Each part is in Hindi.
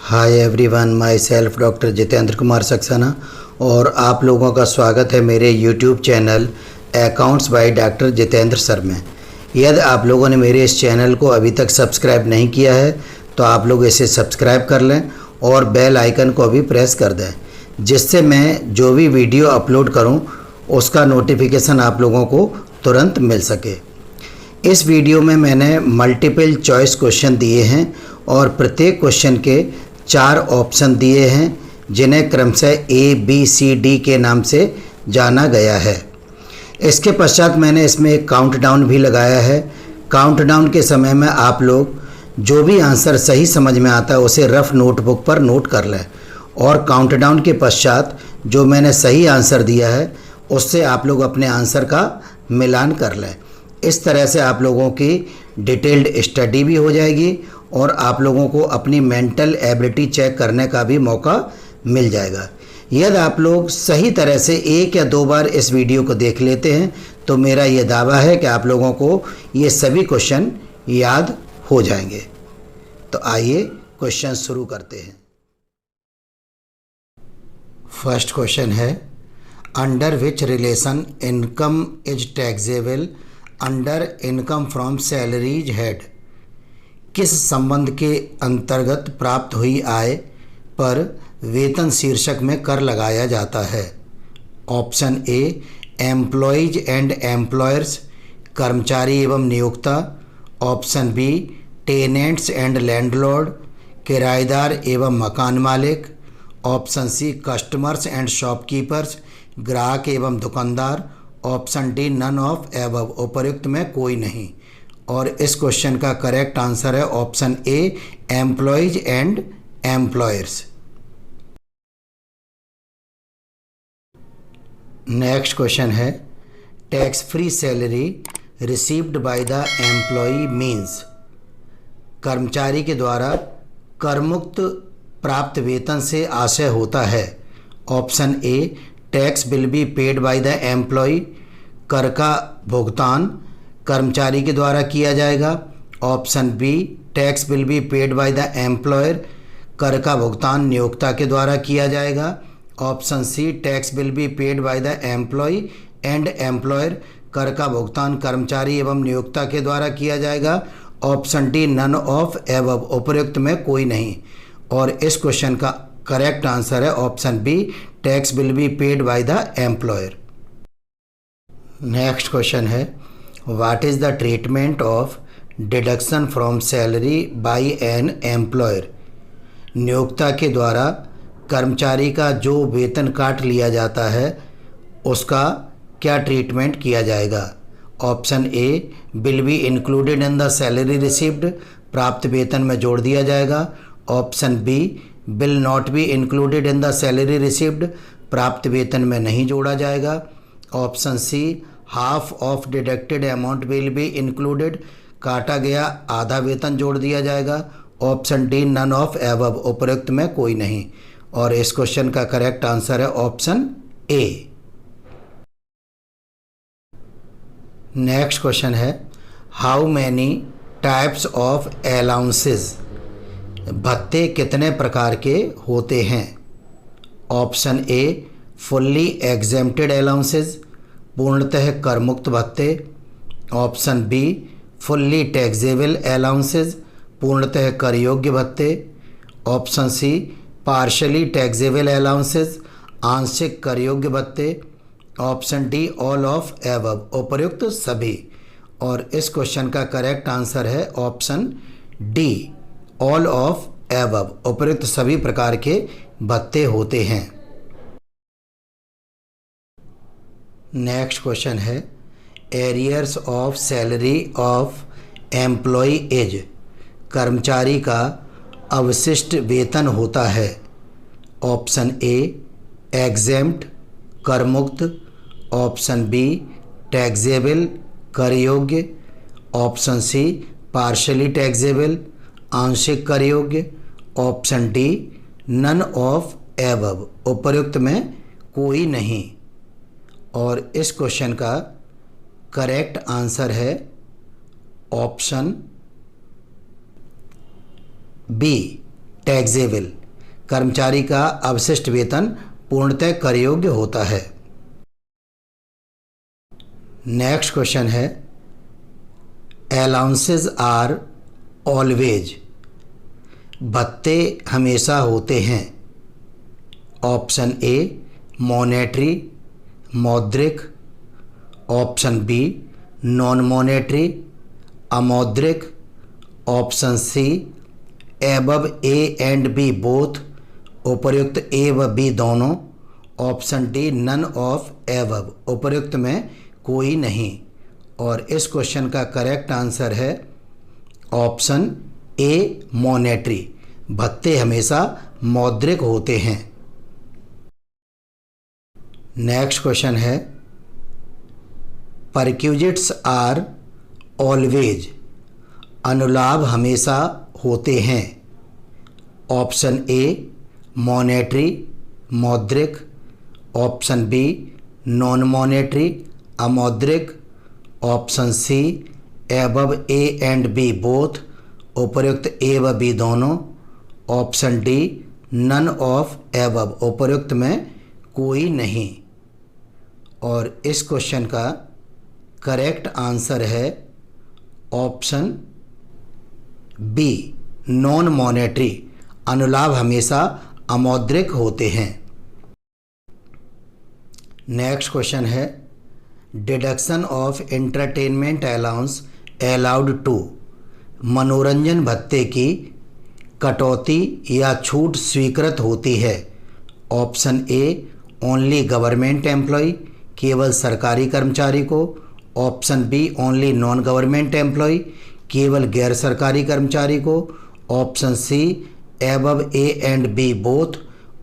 Hi everyone, my self doctor Jitendra Kumar Saxena और आप लोगों का स्वागत है मेरे YouTube channel accounts by doctor Jitendra sir में। यदि आप लोगों ने मेरे इस चैनल को अभी तक सब्सक्राइब नहीं किया है तो आप लोग इसे सब्सक्राइब कर लें और बेल आइकन को भी प्रेस कर दें, जिससे मैं जो भी वीडियो अपलोड करूं उसका नोटिफिकेशन आप लोगों को तुरंत मिल सके। इस वीडियो में मैंने मल्टीपल चॉइस क्वेश्चन दिए हैं और प्रत्येक क्वेश्चन के 4 ऑप्शन दिए हैं, जिन्हें क्रमशः ए बी सी डी के नाम से जाना गया है। इसके पश्चात मैंने इसमें एक काउंटडाउन भी लगाया है। काउंटडाउन के समय में आप लोग जो भी आंसर सही समझ में आता है उसे रफ नोटबुक पर नोट कर लें और काउंटडाउन के पश्चात जो मैंने सही आंसर दिया है उससे आप लोग अपने आंसर का मिलान कर लें। इस तरह से आप लोगों की डिटेल्ड स्टडी भी हो जाएगी और आप लोगों को अपनी मेंटल एबिलिटी चेक करने का भी मौका मिल जाएगा। यदि आप लोग सही तरह से 1 या 2 बार इस वीडियो को देख लेते हैं तो मेरा ये दावा है कि आप लोगों को ये सभी क्वेश्चन याद हो जाएंगे। तो आइए क्वेश्चन शुरू करते हैं। फर्स्ट क्वेश्चन है, under which relation income is taxable under income from salaries head. किस संबंध के अंतर्गत प्राप्त हुई आय पर वेतन शीर्षक में कर लगाया जाता है। Option A employees and employers, कर्मचारी एवं नियोक्ता। Option B tenants and landlord, किराएदार एवं मकान मालिक। Option C customers and shopkeepers, ग्राहक एवं दुकानदार। Option D none of above, उपर्युक्त में कोई नहीं। और इस क्वेश्चन का करेक्ट आंसर है option A employees and employers. Next question है, tax free salary received by the employee means. कर्मचारी के द्वारा करमुक्त प्राप्त वेतन से आशय होता है। Option A tax will be paid by the employee, कर का भुगतान कर्मचारी के द्वारा किया जाएगा। Option B tax will be paid by the employer, कर का भुगतान नियोक्ता के द्वारा किया जाएगा। Option C tax will be paid by the employee and employer, कर का भुगतान कर्मचारी एवं नियोक्ता के द्वारा किया जाएगा। Option D none of above, उपर्युक्त में कोई नहीं। और इस क्वेश्चन का करेक्ट आंसर है option B tax will be paid by the employer. Next question है, what is the treatment of deduction from salary by an employer. नियोक्ता के द्वारा कर्मचारी का जो वेतन काट लिया जाता है उसका क्या ट्रीटमेंट किया जाएगा। Option A will be included in the salary received, प्राप्त वेतन में जोड़ दिया जाएगा। Option B will not be included in the salary received, प्राप्त वेतन में नहीं जोड़ा जाएगा। Option C half of deducted amount will be included, काटा गया आधा वेतन जोड़ दिया जाएगा। Option D none of above, उपर्युक्त में कोई नहीं। और इस क्वेश्चन का करेक्ट आंसर है ऑप्शन ए। नेक्स्ट क्वेश्चन है, how many types of allowances. भत्ते कितने प्रकार के होते हैं। Option A fully exempted allowances, पूर्णतः करमुक्त भत्ते। Option B fully taxable allowances, पूर्णतः कर योग्य भत्ते। Option C partially taxable allowances, आंशिक कर योग्य भत्ते। Option D all of above, उपर्युक्त सभी। और इस क्वेश्चन का करेक्ट आंसर है option D all of above, उपर्युक्त सभी प्रकार के भत्ते होते हैं। नेक्स्ट क्वेश्चन है, arrears of salary of employee is. कर्मचारी का अवशिष्ट वेतन होता है। ऑप्शन ए एग्जेम्प्ट, करमुक्त। ऑप्शन बी टैक्सेबल, कर योग्य। ऑप्शन सी पार्शली टैक्सेबल, आंशिक कर योग्य। Option D none of above, उपर्युक्त में कोई नहीं। और इस क्वेश्चन का करेक्ट आंसर है ऑप्शन बी टैक्सेबल। कर्मचारी का अवशिष्ट वेतन पूर्णतः कर योग्य होता है। नेक्स्ट क्वेश्चन है अलाउंसेस आर ऑलवेज। भत्ते हमेशा होते हैं। ऑप्शन ए मॉनेटरी मौद्रिक, ऑप्शन बी नॉन मॉनेटरी अमौद्रिक, option C above A and B both, उपर्युक्त ए व बी दोनों, option D none of above, उपर्युक्त में कोई नहीं। और इस क्वेश्चन का करेक्ट आंसर है ऑप्शन ए मॉनेटरी। भत्ते हमेशा मौद्रिक होते हैं। नेक्स्ट क्वेश्चन है परक्यूजिट्स आर ऑलवेज। अनुलाभ हमेशा होते हैं। ऑप्शन ए मॉनेटरी मौद्रिक, ऑप्शन बी नॉन मॉनेटरी अमौद्रिक, option C above A and B both, उपर्युक्त ए व बी दोनों, option D none of above, उपर्युक्त में कोई नहीं। और इस क्वेश्चन का करेक्ट आंसर है ऑप्शन बी नॉन मॉनेटरी। अनुलाभ हमेशा अमौद्रिक होते हैं। नेक्स्ट क्वेश्चन है deduction of entertainment allowance allowed to. मनोरंजन भत्ते की कटौती या छूट स्वीकृत होती है। Option A only government employee, केवल सरकारी कर्मचारी को, option B only non government employee, केवल गैर सरकारी कर्मचारी को, option C above A and B both,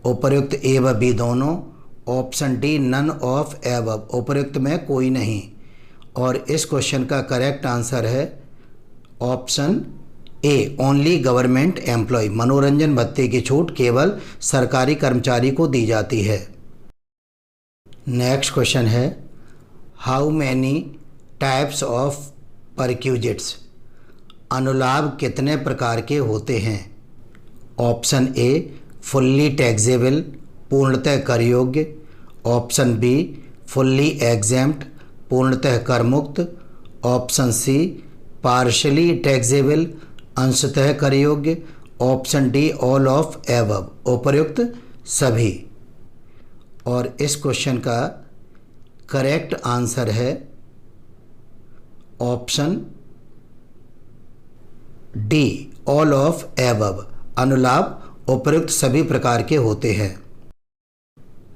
उपर्युक्त ए व बी दोनों, option D none of above, उपर्युक्त में कोई नहीं। और इस क्वेश्चन का करेक्ट आंसर है option A only government employee. मनोरंजन भत्ते की छूट केवल सरकारी कर्मचारी को दी जाती है। नेक्स्ट क्वेश्चन है how many types of perquisites. अनुलाभ कितने प्रकार के होते हैं। ऑप्शन ए फुल्ली टैक्सेबल पूर्णतः कर योग्य, ऑप्शन बी फुल्ली एग्जेम्प्ट पूर्णतः कर मुक्त, ऑप्शन सी पार्शली टैक्सेबल अंशतः कर योग्य, option D all of above, उपर्युक्त सभी। और इस क्वेश्चन का करेक्ट आंसर है option D all of above. अनुलाभ उपर्युक्त सभी प्रकार के होते हैं।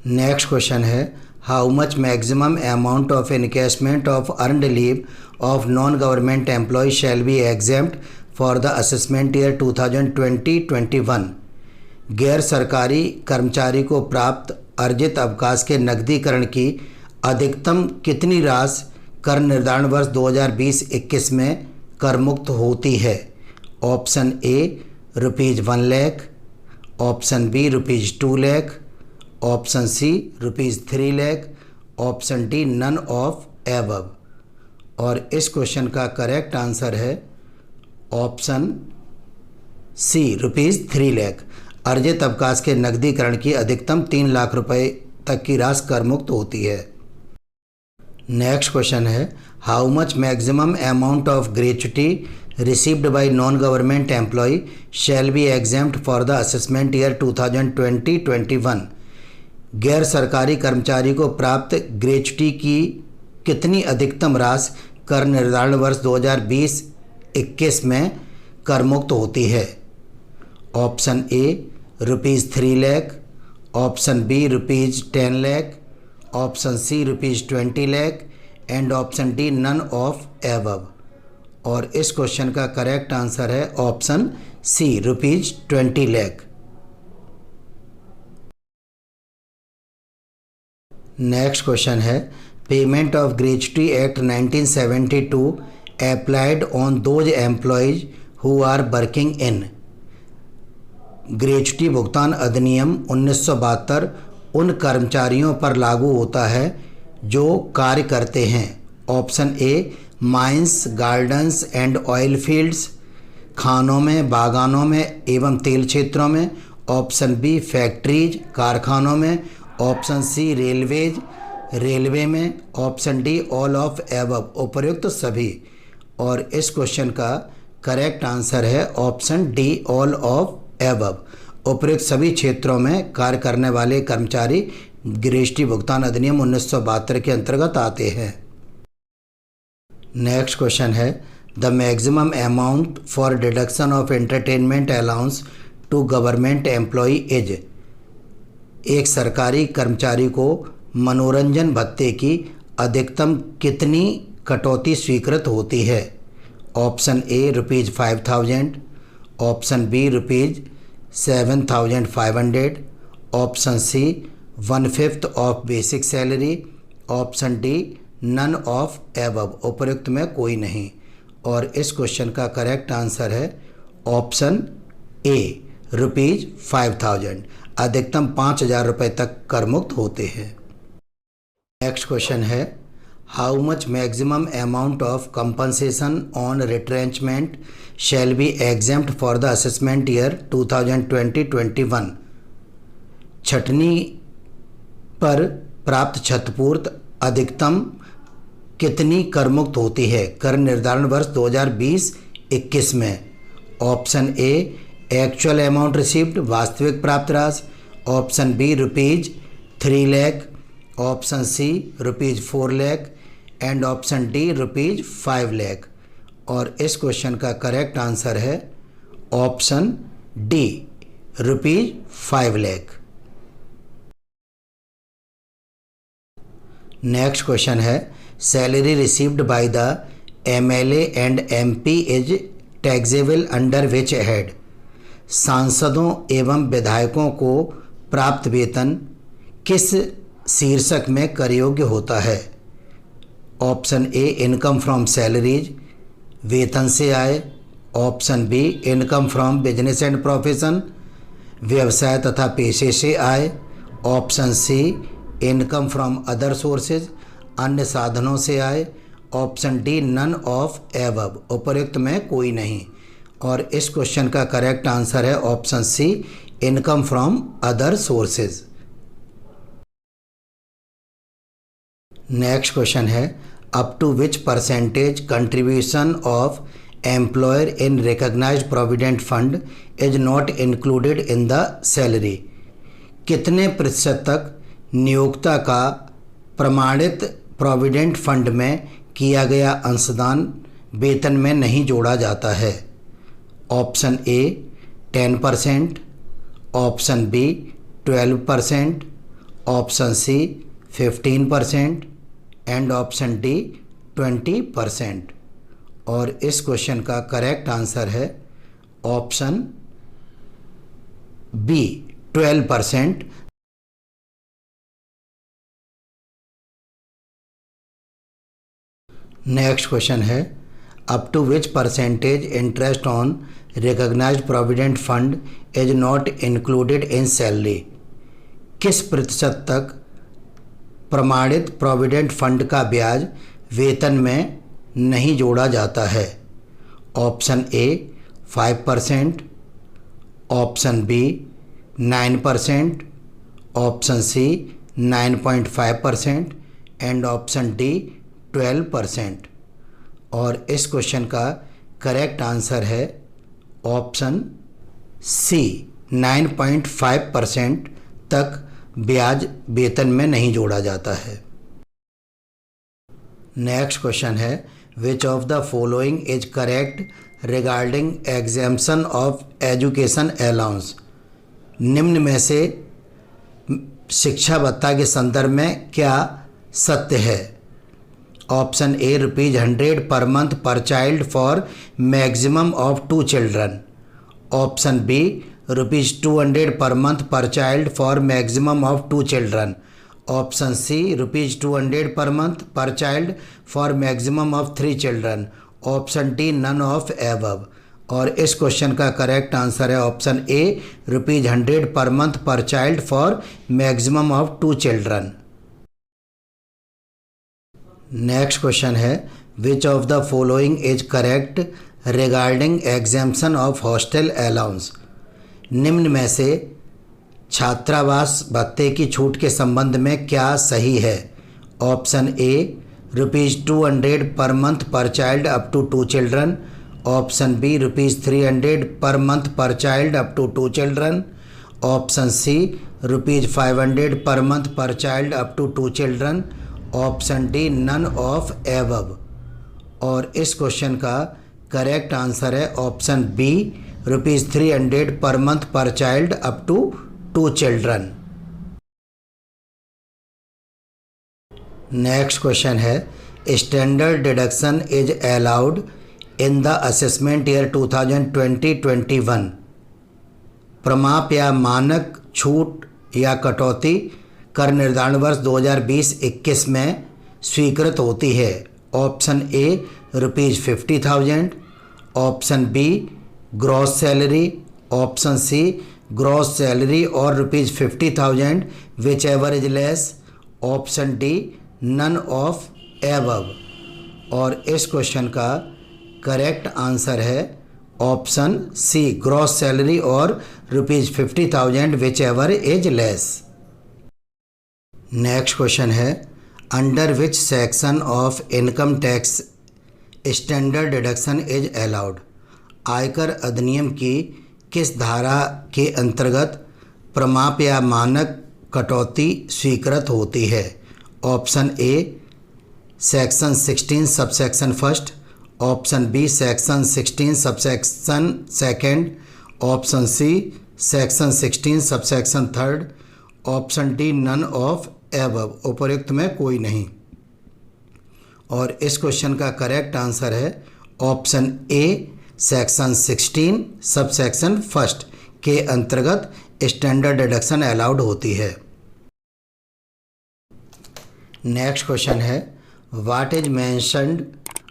नेक्स्ट क्वेश्चन है how much maximum amount of encashment of earned leave of non government employee shall be exempt for the assessment year 2020-21। गैर सरकारी कर्मचारी को प्राप्त अर्जित अवकाश के नकदीकरण की अधिकतम कितनी राशि कर निर्धारण वर्ष 2020-21 में कर मुक्त होती है। Option A ₹1 lakh, option B ₹2 lakh, option C ₹3 lakh, option D none of above. और इस क्वेश्चन का करेक्ट आंसर है ऑप्शन सी ₹3 लाख। अर्जित अवकाश के नकदीकरण की अधिकतम 3 लाख रुपए तक की राशि कर मुक्त होती है। नेक्स्ट क्वेश्चन है how much maximum amount of gratuity received by non-government employee shall be exempt for the assessment year 2020-21। गैर सरकारी कर्मचारी को प्राप्त ग्रेच्युटी की कितनी अधिकतम राशि कर निर्धारण वर्ष 2020-21 में कर मुक्त होती है। Option A ₹3 lakh, option B ₹10 lakh, option C ₹20 lakh and option D none of above. और इस क्वेश्चन का करेक्ट आंसर है option C ₹20 lakh. Next question है payment of gratuity act 1972 applied on those employees who are working in. Gratuity भुगतान अधिनियम 1972 उन कर्मचारियों पर लागू होता है जो कार्य करते हैं। Option A mines gardens and oil fields, खानों में, बागानों में एवं तेल क्षेत्रों में। ऑप्शन बी फैक्ट्रीज, कारखानों में। ऑप्शन सी रेलवेज, रेलवे में। Option D all of above, उपर्युक्त सभी। और इस क्वेश्चन का करेक्ट आंसर है option D all of above, उपर्युक्त सभी क्षेत्रों में कार्य करने वाले कर्मचारी जीएसटी भुगतान अधिनियम 1972 के अंतर्गत आते हैं। नेक्स्ट क्वेश्चन है the maximum amount for deduction of entertainment allowance to government employee is. एक सरकारी कर्मचारी को मनोरंजन भत्ते की अधिकतम कितनी कटौती स्वीकृत होती है? Option A ₹5,000, option B ₹7,500, option C 1/5 of basic salary, option D none of above, उपर्युक्त में कोई नहीं। और इस क्वेश्चन का करेक्ट आंसर है ऑप्शन ए ₹5,000, अधिकतम 5,000 रुपये तक कर मुक्त होते हैं। नेक्स्ट क्वेश्चन है how much maximum amount of compensation on retrenchment shall be exempt for the assessment year 2020-21। छटनी पर प्राप्त क्षतिपूर्ति अधिकतम कितनी कर मुक्त होती है कर निर्धारण वर्ष 2020-21 में? Option A actual amount received, वास्तविक प्राप्त राशि। Option B ₹3 lakh, option C ₹4 lakh and option D ₹5 lakh. और इस क्वेश्चन का करेक्ट आंसर है option D ₹5 lakh. Next question है salary received by the MLA and MP is taxable under which head. सांसदों एवं विधायकों को प्राप्त वेतन किस शीर्षक में कर योग्य होता है? Option A income from salaries, वेतन से आय। Option B income from business and profession, व्यवसाय तथा पेशे से आय। Option C income from other sources, अन्य साधनों से आय। Option D none of above, उपर्युक्त में कोई नहीं। और इस क्वेश्चन का करेक्ट आंसर है option C income from other sources. Next question है up to which percentage contribution of employer in recognised provident fund is not included in the salary. कितने प्रतिशत तक नियोक्ता का प्रमाणित प्रोविडेंट फंड में किया गया अंशदान वेतन में नहीं जोड़ा जाता है? Option A 10%, option B 12%, option C 15% and option D 20%। और इस क्वेश्चन का करेक्ट आंसर है ऑप्शन बी 12%। नेक्स्ट क्वेश्चन है up to which percentage interest on recognised provident fund is not included in salary. किस प्रतिशत तक प्रमाणित प्रोविडेंट फंड का ब्याज वेतन में नहीं जोड़ा जाता है? Option A 5%, option B 9%, option C 9.5% and option D 12%। और इस क्वेश्चन का करेक्ट आंसर है ऑप्शन सी 9.5% तक ब्याज वेतन में नहीं जोड़ा जाता है। नेक्स्ट क्वेश्चन है which of the following is correct regarding exemption of education allowance. निम्न में से शिक्षा भत्ता के संदर्भ में क्या सत्य है? Option A ₹100 per month per child for maximum of 2 children. Option B ₹200 per month per child for maximum of 2 children. Option C ₹200 per month per child for maximum of 3 children. Option D none of above. और इस क्वेश्चन का करेक्ट आंसर है option A ₹100 per month per child for maximum of 2 children. Next question है which of the following is correct regarding exemption of hostel allowance. निम्न में से छात्रावास भत्ते की छूट के संबंध में क्या सही है? Option A ₹200 per month per child up to 2 children. Option B ₹300 per month per child up to 2 children. Option C ₹500 per month per child up to 2 children. Option D none of above. और इस क्वेश्चन का करेक्ट आंसर है option B ₹300 per month per child up to 2 children. Next question है standard deduction is allowed in the assessment year 2020-21। प्रमाप या मानक छूट या कटौती कर निर्धारण वर्ष 2020-21 में स्वीकृत होती है। Option A ₹50,000। Option B gross salary. Option C gross salary और ₹50,000 whichever is less. Option D none of above. और इस क्वेश्चन का करेक्ट आंसर है ऑप्शन सी ग्रॉस सैलरी और ₹50,000 whichever is less. Next question है under which section of income tax standard deduction is allowed. आयकर अधिनियम की किस धारा के अंतर्गत प्रमाप या मानक कटौती स्वीकृत होती है? Option A section 16 subsection first. Option B section 16 subsection second. Option C section 16 subsection third. Option D none of above. उपर्युक्त में कोई नहीं। और इस क्वेश्चन का करेक्ट आंसर है option A section 16 subsection first के अंतर्गत स्टैंडर्ड डिडक्शन अलाउड होती है। नेक्स्ट क्वेश्चन है what is mentioned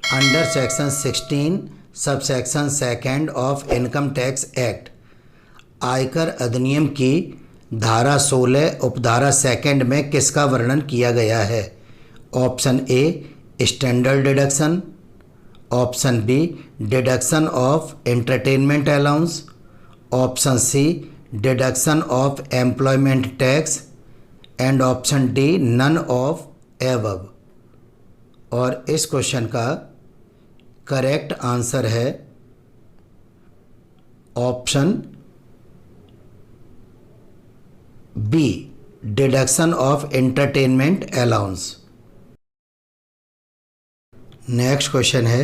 under section 16 subsection second of income tax act. आयकर अधिनियम की धारा 16 उपधारा सेकंड में किसका वर्णन किया गया है? Option A standard deduction. Option B deduction of entertainment allowance. Option C deduction of employment tax and option D none of above. और इस क्वेश्चन का करेक्ट आंसर है option B deduction of entertainment allowance. Next question है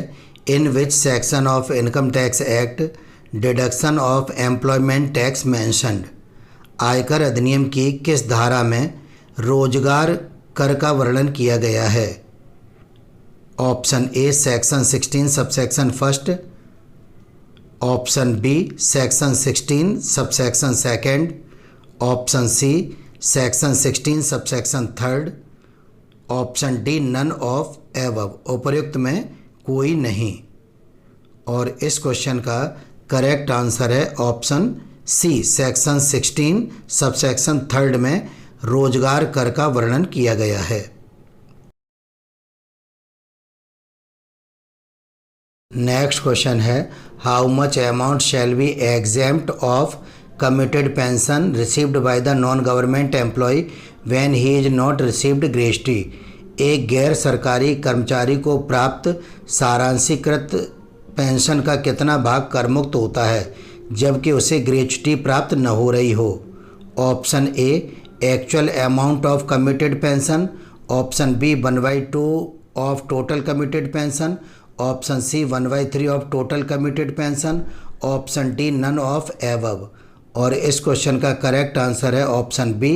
in which section of income tax act deduction of employment tax mentioned. आयकर अधिनियम की किस धारा में रोजगार कर का वर्णन किया गया है? Option A section 16 subsection first. Option B section 16 subsection second. Option C section 16 subsection third. Option D none of above. उपर्युक्त में कोई नहीं। और इस क्वेश्चन का करेक्ट आंसर है option C section 16 subsection third में रोजगार कर का वर्णन किया गया है। नेक्स्ट क्वेश्चन है how much amount shall be exempt of committed pension received by the non government employ when he is not received gratuity. एक गैर सरकारी कर्मचारी को प्राप्त सारांशीकृत पेंशन का कितना भाग करमुक्त होता है जबकि उसे ग्रेच्युटी प्राप्त न हो रही हो? Option A actual amount of committed pension. Option B 1/2 of total committed pension. Option C 1/3 of total committed pension. Option D none of above. और इस क्वेश्चन का करेक्ट आंसर है option B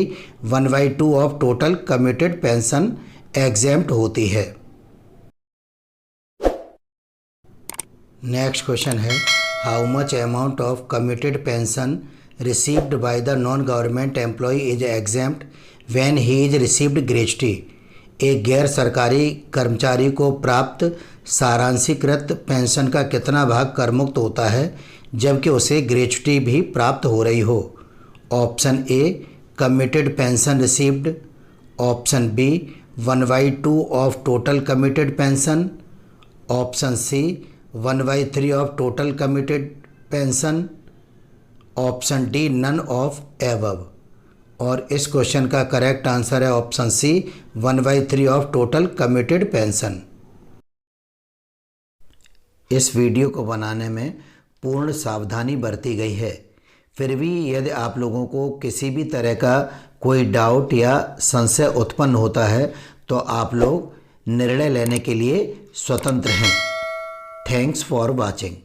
1/2 of total committed pension exempt होती है। नेक्स्ट क्वेश्चन है how much amount of committed pension received by the non government employee is exempt when he is received gratuity. एक गैर सरकारी कर्मचारी को प्राप्त सारांशीकृत पेंशन का कितना भाग करमुक्त होता है जबकि उसे ग्रेच्युटी भी प्राप्त हो रही हो? Option A committed pension received. Option B 1/2 of total committed pension. Option C 1/3 of total committed pension, option D none of above. और इस क्वेश्चन का करेक्ट आंसर है option C 1/3 of total committed pension. इस वीडियो को बनाने में पूर्ण सावधानी बरती गई है, फिर भी यदि आप लोगों को किसी भी तरह का कोई डाउट या संशय उत्पन्न होता है तो आप लोग निर्णय लेने के लिए स्वतंत्र हैं। Thanks for watching.